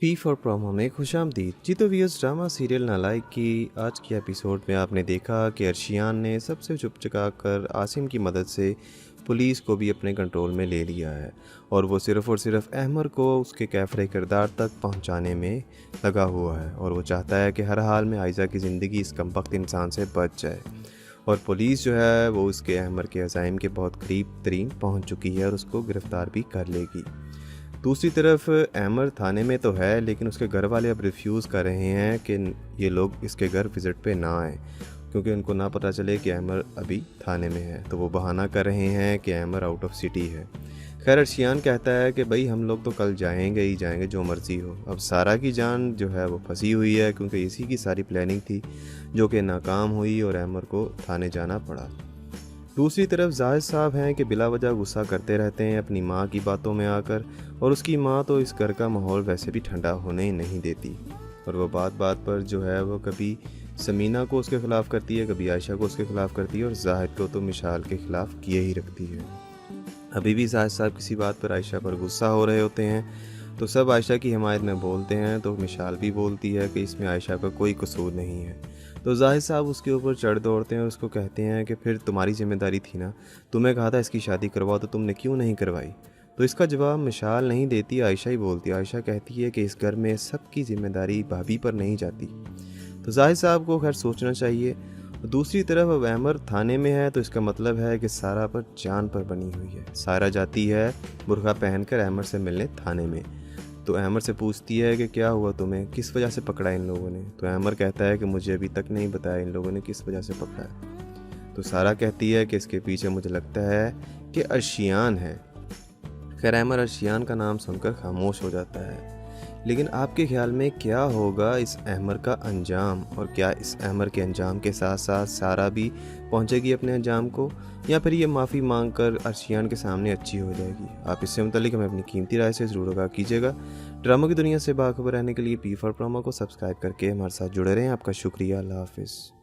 P for promo में खुशामदीद। जी तो viewers, drama serial नालायक की आज की एपिसोड में आपने देखा कि अर्शियान ने सबसे चुपचुका कर आसिम की मदद से पुलिस को भी अपने कंट्रोल में ले लिया है और वो सिर्फ़ और सिर्फ अहमर को उसके कैफरे किरदार तक पहुंचाने में लगा हुआ है और वो चाहता है कि हर हाल में आयशा की ज़िंदगी इस कमबख्त इंसान से बच जाए। और पुलिस जो है वो उसके अहमर के अज़ाइम के बहुत करीब तरीन पहुँच चुकी है और उसको गिरफ़्तार भी कर लेगी। दूसरी तरफ अहमर थाने में तो है, लेकिन उसके घर वाले अब रिफ्यूज़ कर रहे हैं कि ये लोग इसके घर विज़िट पे ना आएँ, क्योंकि उनको ना पता चले कि अहमर अभी थाने में है। तो वो बहाना कर रहे हैं कि अहमर आउट ऑफ सिटी है। खैर अर्शियान कहता है कि भाई हम लोग तो कल जाएंगे ही जाएंगे, जो मर्ज़ी हो। अब सारा की जान जो है वो फंसी हुई है, क्योंकि इसी की सारी प्लानिंग थी जो कि नाकाम हुई और अहमर को थाने जाना पड़ा। दूसरी तरफ जाहिद साहब हैं कि बिला वजह गुस्सा करते रहते हैं अपनी माँ की बातों में आकर, और उसकी माँ तो इस घर का माहौल वैसे भी ठंडा होने ही नहीं देती। और वो बात बात पर जो है वो कभी समीना को उसके ख़िलाफ़ करती है, कभी आयशा को उसके ख़िलाफ़ करती है, और जाहिद को तो मिशाल के ख़िलाफ़ किए ही रखती है। अभी भी जाहिद साहब किसी बात पर आयशा पर गुस्सा हो रहे होते हैं तो सब आयशा की हिमायत में बोलते हैं, तो मिशाल भी बोलती है कि इसमें आयशा का कोई कसूर नहीं है। तो जाहिद साहब उसके ऊपर चढ़ दौड़ते हैं और उसको कहते हैं कि फिर तुम्हारी जिम्मेदारी थी ना, तुम्हें कहा था इसकी शादी करवाओ तो तुमने क्यों नहीं करवाई। तो इसका जवाब मिशाल नहीं देती, आयशा ही बोलती है। आयशा कहती है कि इस घर में सबकी जिम्मेदारी भाभी पर नहीं जाती। तो जाहिद साहब को खैर सोचना चाहिए। दूसरी तरफ अब अहमर थाने में है, तो इसका मतलब है कि सारा पर जान पर बनी हुई है। सारा जाती है बुर्का पहनकर अहमर से मिलने थाने में। तो अहमर से पूछती है कि क्या हुआ तुम्हें, किस वजह से पकड़ा इन लोगों ने। तो अहमर कहता है कि मुझे अभी तक नहीं बताया इन लोगों ने किस वजह से पकड़ा है। तो सारा कहती है कि इसके पीछे मुझे लगता है कि अर्शियान है। खैर अहमर अर्शियान का नाम सुनकर खामोश हो जाता है। लेकिन आपके ख्याल में क्या होगा इस अहमर का अंजाम, और क्या इस अहमर के अंजाम के साथ साथ सारा भी पहुंचेगी अपने अंजाम को, या फिर ये माफ़ी मांगकर अर्शियान के सामने अच्छी हो जाएगी। आप इससे मुतालिक हमें अपनी कीमती राय से ज़रूर आगाह कीजिएगा। ड्रामा की दुनिया से बाखबर रहने के लिए पी फॉर प्रोमो को सब्सक्राइब करके हमारे साथ जुड़े रहें। आपका शुक्रिया। अल्लाह हाफिज़।